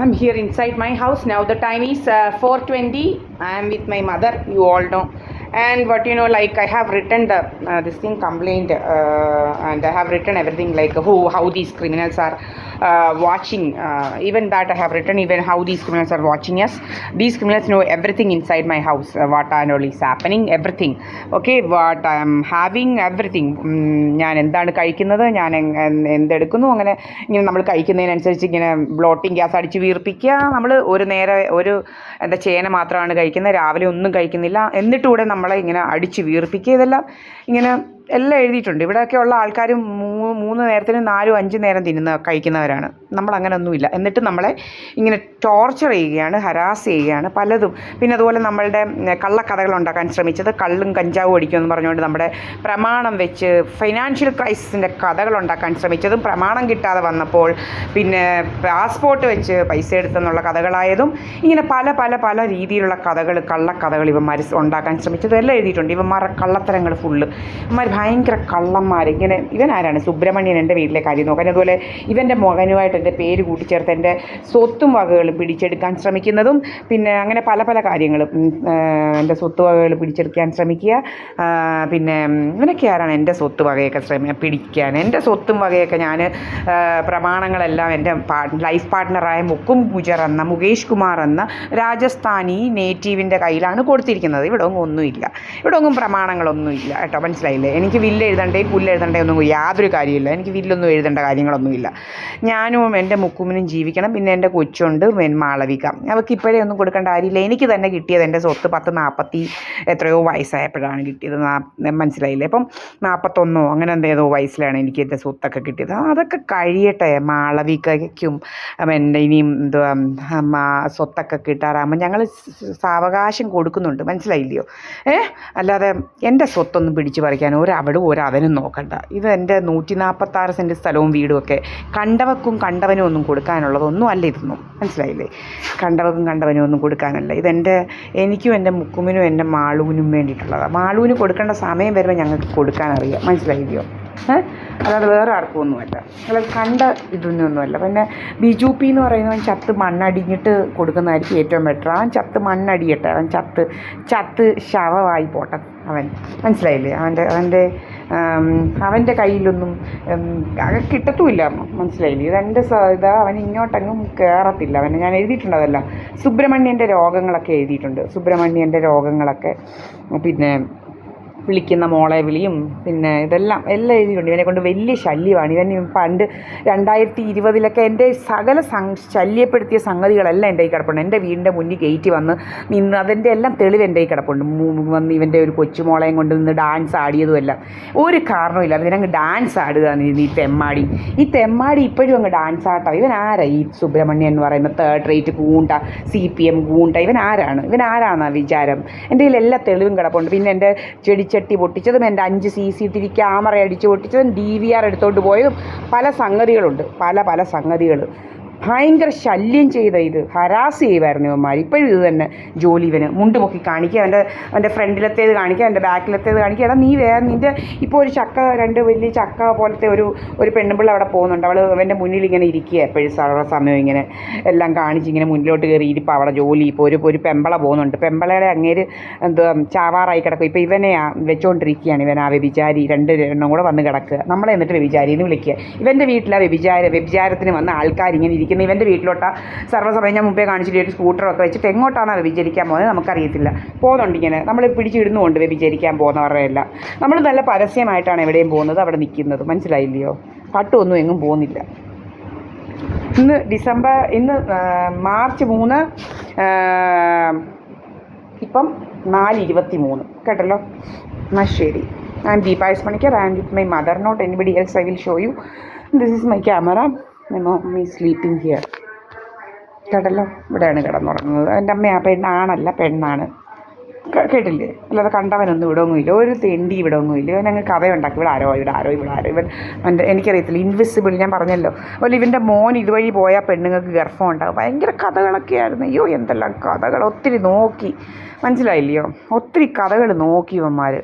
I'm here inside my house now. The time is 4:20. I am with my mother. You all know. And what you know, like I have written the this thing complaint, and I have written everything like how these criminals are watching. Even that I have written. Even how these criminals are watching us. These criminals know everything inside my house. What and all is happening. Everything. Okay. What I am having. Everything. ഞാൻ എന്താണ് കഴിക്കുന്നത്, ഞാൻ എന്തെടുക്കുന്നു, അങ്ങനെ ഇങ്ങനെ നമ്മൾ കഴിക്കുന്നതിനനുസരിച്ച് ഇങ്ങനെ bloating gas അടിച്ച് വീർപ്പിക്കുക. നമ്മൾ ഒരു നേരെ എന്താ ചേന മാത്രമാണ് കഴിക്കുന്നത്, രാവിലെ ഒന്നും കഴിക്കുന്നില്ല, എന്നിട്ട് കൂടെ നമ്മളെ ഇങ്ങനെ അടിച്ച് വീർപ്പിക്കുക. ഇതെല്ലാം ഇങ്ങനെ എല്ലാം എഴുതിയിട്ടുണ്ട്. ഇവിടെയൊക്കെ ഉള്ള ആൾക്കാർ 3 നേരത്തിന് 4-5 നേരം കഴിക്കുന്നവരാണ്. നമ്മളങ്ങനെയൊന്നുമില്ല. എന്നിട്ട് നമ്മളെ ഇങ്ങനെ ടോർച്ചർ ചെയ്യുകയാണ്, ഹരാസ് ചെയ്യുകയാണ് പലതും. പിന്നെ അതുപോലെ നമ്മളുടെ കള്ളക്കഥകൾ ഉണ്ടാക്കാൻ ശ്രമിച്ചത്, കള്ളും കഞ്ചാവും അടിക്കുമെന്ന് പറഞ്ഞുകൊണ്ട് നമ്മുടെ പ്രമാണം വെച്ച് ഫൈനാൻഷ്യൽ ക്രൈസിസിൻ്റെ കഥകൾ ഉണ്ടാക്കാൻ ശ്രമിച്ചതും, പ്രമാണം കിട്ടാതെ വന്നപ്പോൾ പിന്നെ പാസ്പോർട്ട് വെച്ച് പൈസ എടുത്തെന്നുള്ള കഥകളായതും, ഇങ്ങനെ പല പല പല രീതിയിലുള്ള കഥകൾ, കള്ളക്കഥകൾ ഇവന്മാർ ഉണ്ടാക്കാൻ ശ്രമിച്ചതും എല്ലാം എഴുതിയിട്ടുണ്ട്. ഇവന്മാരുടെ കള്ളത്തരങ്ങൾ ഫുള്ള്. ഇവന്മാർ ഭയങ്കര കള്ളന്മാർ. ഇങ്ങനെ ഇവനാരാണ് സുബ്രഹ്മണ്യൻ, എൻ്റെ വീട്ടിലെ കാര്യം നോക്കാൻ. അതുപോലെ ഇവൻ്റെ മകനുമായിട്ട് എൻ്റെ പേര് കൂട്ടിച്ചേർത്ത് എൻ്റെ സ്വത്തും വകകളും പിടിച്ചെടുക്കാൻ ശ്രമിക്കുന്നതും, പിന്നെ അങ്ങനെ പല പല കാര്യങ്ങളും എൻ്റെ സ്വത്ത് വകകൾ പിടിച്ചെടുക്കാൻ ശ്രമിക്കുക. പിന്നെ ഇവനൊക്കെ ആരാണ് എൻ്റെ സ്വത്ത് വകയൊക്കെ പിടിക്കാൻ? എൻ്റെ സ്വത്തും വകയൊക്കെ ഞാൻ പ്രമാണങ്ങളെല്ലാം എൻ്റെ ലൈഫ് പാർട്ട്ണറായ മുകേഷ് കുമാർ എന്ന രാജസ്ഥാനി നേറ്റീവിൻ്റെ കയ്യിലാണ് കൊടുത്തിരിക്കുന്നത്. ഇവിടെ ഒന്നുമില്ല, ഇവിടെ പ്രമാണങ്ങളൊന്നുമില്ല കേട്ടോ, മനസ്സിലായില്ലേ? എനിക്ക് വില്ല് എഴുതണ്ടേ പുല്ലെഴുതണ്ടേ ഒന്നും യാതൊരു കാര്യമില്ല. എനിക്ക് വില്ലൊന്നും എഴുതേണ്ട കാര്യങ്ങളൊന്നുമില്ല. ഞാനും എൻ്റെ മുക്കുമിനും ജീവിക്കണം. പിന്നെ എൻ്റെ കൊച്ചുണ്ട് മാളവിക, അവൾക്ക് ഇപ്പോഴേ ഒന്നും കൊടുക്കേണ്ട കാര്യമില്ല. എനിക്ക് തന്നെ കിട്ടിയത് എൻ്റെ സ്വത്ത് 40 എത്രയോ വയസ്സായപ്പോഴാണ് കിട്ടിയത്, മനസ്സിലായില്ലേ? അപ്പം 41 അങ്ങനെ എന്തേതോ വയസ്സിലാണ് എനിക്ക് എൻ്റെ സ്വത്തൊക്കെ കിട്ടിയത്. അതൊക്കെ കഴിയട്ടെ. മാളവികയ്ക്കും എൻ്റെ ഇനിയും എന്തുവാ സ്വത്തൊക്കെ കിട്ടാറാകുമ്പോൾ ഞങ്ങൾ സാവകാശം കൊടുക്കുന്നുണ്ട്, മനസ്സിലായില്ലയോ? അല്ലാതെ എൻ്റെ സ്വത്തൊന്നും പിടിച്ചു പറിക്കാൻ ഒരവിടും ഒരവനും നോക്കണ്ട. ഇത് എൻ്റെ 146 സെൻറ്റ് സ്ഥലവും വീടുമൊക്കെ കണ്ടവനും ഒന്നും കൊടുക്കാനുള്ളതൊന്നും അല്ല ഇതൊന്നും, മനസ്സിലായില്ലേ? കണ്ടവനും ഒന്നും കൊടുക്കാനല്ല. എനിക്കും എൻ്റെ മുക്കുമിനും എൻ്റെ മാളൂനും വേണ്ടിയിട്ടുള്ളതാണ്. മാളൂന് കൊടുക്കേണ്ട സമയം വരുമ്പോൾ ഞങ്ങൾക്ക് കൊടുക്കാനറിയാം, മനസ്സിലായില്ലയോ? അല്ലാതെ വേറെ ആർക്കും ഒന്നുമല്ല. അല്ലാതെ കണ്ട ഇതൊന്നുമല്ല. പിന്നെ ബിജു പി എന്ന് പറയുന്നവൻ ചത്ത് മണ്ണടിഞ്ഞിട്ട് കൊടുക്കുന്നതായിരിക്കും ഏറ്റവും ബെറ്റർ. അവൻ ചത്ത് മണ്ണടിയട്ടെ, അവൻ ചത്ത് ശവമായി പോട്ടെ അവൻ, മനസ്സിലായില്ലേ? അവൻ്റെ കയ്യിലൊന്നും കിട്ടത്തുമില്ല, മനസ്സിലായില്ലേ? ഇതാ അവൻ ഇങ്ങോട്ടങ്ങും കയറത്തില്ല. ഞാൻ എഴുതിയിട്ടുണ്ട് അതെല്ലാം. സുബ്രഹ്മണ്യൻ്റെ രോഗങ്ങളൊക്കെ എഴുതിയിട്ടുണ്ട്. സുബ്രഹ്മണ്യൻ്റെ രോഗങ്ങളൊക്കെ, പിന്നെ വിളിക്കുന്ന മോളെ വിളിയും, പിന്നെ എല്ലാം എഴുതിയിട്ടുണ്ട്. ഇവനെ കൊണ്ട് വലിയ ശല്യമാണ്. ഇവൻ പണ്ട് 2020 എൻ്റെ സകല ശല്യപ്പെടുത്തിയ സംഗതികളെല്ലാം എൻ്റെ കയ്യിൽ കിടപ്പുണ്ട്. എൻ്റെ വീടിൻ്റെ മുന്നിൽ ഗേറ്റ് വന്ന് നിന്ന് അതിൻ്റെ എല്ലാം തെളിവ് എൻ്റെ കയ്യിൽ കിടപ്പുണ്ട്. വന്ന് ഇവൻ്റെ ഒരു കൊച്ചുമോളയും കൊണ്ട് നിന്ന് ഡാൻസ് ആടിയതുമെല്ലാം ഒരു കാരണമില്ല. അതിനങ്ങ് ഡാൻസ് ആടുക ഈ തെമ്മാടി ഇപ്പോഴും അങ്ങ് ഡാൻസ് ആട്ടാം. ഇവൻ ആരാ ഈ സുബ്രഹ്മണ്യൻ എന്ന് പറയുന്ന third rate goonda, CPM goonda? ഇവനാരാണെന്നാ വിചാരം? എൻ്റെ കയ്യിൽ എല്ലാ തെളിവും കിടപ്പുണ്ട്. പിന്നെ എൻ്റെ ചെടിച്ചട്ടി പൊട്ടിച്ചതും, എൻ്റെ 5 CCTV ക്യാമറ അടിച്ച് പൊട്ടിച്ചതും, DVR എടുത്തോണ്ട് പോയതും പല സംഗതികളുണ്ട്. പല സംഗതികൾ ഭയങ്കര ശല്യം ചെയ്ത ഇത് ഹരാസ് ചെയ്യുമായിരുന്നു ഇവന്മാർ. ഇപ്പോഴും ഇത് തന്നെ ജോലി. ഇവന് മുണ്ട് പൊക്കി കാണിക്കുക, അവൻ്റെ ഫ്രണ്ടിലത്തേത് കാണിക്കുക, എൻ്റെ ബാക്കിലത്തേത് കാണിക്കുക. എടാ നീ നിൻ്റെ ഇപ്പോൾ ഒരു രണ്ട് വലിയ ചക്ക പോലത്തെ ഒരു പെണ്ണുപിള്ള അവിടെ പോകുന്നുണ്ട്. അവൾ അവൻ്റെ മുന്നിൽ ഇങ്ങനെ ഇരിക്കുക എപ്പോഴും സർവ്വ സമയം ഇങ്ങനെ എല്ലാം കാണിച്ച് ഇങ്ങനെ മുന്നിലോട്ട് കയറി ഇരിപ്പോൾ അവിടെ ജോലി. ഇപ്പോൾ ഒരു പെമ്പള പോകുന്നുണ്ട്. പെമ്പളയുടെ അങ്ങേര് ചാവാറായി കിടക്കും. ഇപ്പോൾ ഇവനെ വെച്ചുകൊണ്ടിരിക്കുകയാണ്. ഇവൻ വ്യഭിചാരി 2 എണ്ണം കൂടെ വന്ന് കിടക്കുക. നമ്മളെ എന്നിട്ട് വ്യഭിചാരി എന്ന് വിളിക്കുക. ഇവൻ്റെ വീട്ടിലാണ് വ്യഭിചാരത്തിന് വന്ന ആൾക്കാർ ഇങ്ങനെ ഇരിക്കുന്ന. ഇവൻ്റെ വീട്ടിലോട്ടാ സർവ്വസമയം ഞാൻ മുമ്പേ കാണിച്ചിട്ട് ഒരു സ്കൂട്ടറൊക്കെ വെച്ചിട്ട് എങ്ങോട്ടാണ് വ്യഭിചരിക്കാൻ പോകുന്നത് നമുക്കറിയത്തില്ല. പോകുന്നുണ്ട് ഇങ്ങനെ നമ്മൾ പിടിച്ചിടുന്നുകൊണ്ട് വ്യഭിചരിക്കാൻ പോകുന്നവരുടെ എല്ലാം. നമ്മൾ നല്ല പരസ്യമായിട്ടാണ് എവിടെയും പോകുന്നത്, അവിടെ നിൽക്കുന്നത്, മനസ്സിലായില്ലയോ? പട്ടുമൊന്നും എങ്ങും പോകുന്നില്ല. ഇന്ന് മാർച്ച് 3, ഇപ്പം 4:23 കേട്ടല്ലോ. എന്നാൽ ശരി. I am Deepa S. Manikar. I am with my mother, not anybody else. I will show you. This is my camera. My mom is sleeping here. കേട്ടല്ലോ, ഇവിടെയാണ് കിടന്നുറങ്ങുന്നത്. എൻ്റെ അമ്മ ആണല്ല, പെണ്ണാണ്. കേട്ടില്ലേ? അല്ലാതെ കണ്ടവനൊന്നും ഇവിടെ ഒന്നുമില്ല, ഒരു തെണ്ടി ഇവിടെ ഒന്നുമില്ല. ഇവൻ അങ്ങ് കഥയുണ്ടാക്കി ഇവിടെ ആരോ ഇവൻ എനിക്കറിയത്തില്ല. ഇൻവിസിബിൾ ഞാൻ പറഞ്ഞല്ലോ. അതുപോലെ ഇവൻ്റെ മോൻ ഇതുവഴി പോയാൽ പെണ്ണുങ്ങൾക്ക് ഗർഭം ഉണ്ടാകും. ഭയങ്കര കഥകളൊക്കെ ആയിരുന്നു. എന്തെല്ലാം കഥകൾ ഒത്തിരി നോക്കി, മനസ്സിലായില്ലയോ? ഒത്തിരി കഥകൾ നോക്കി ഇവന്മാർ.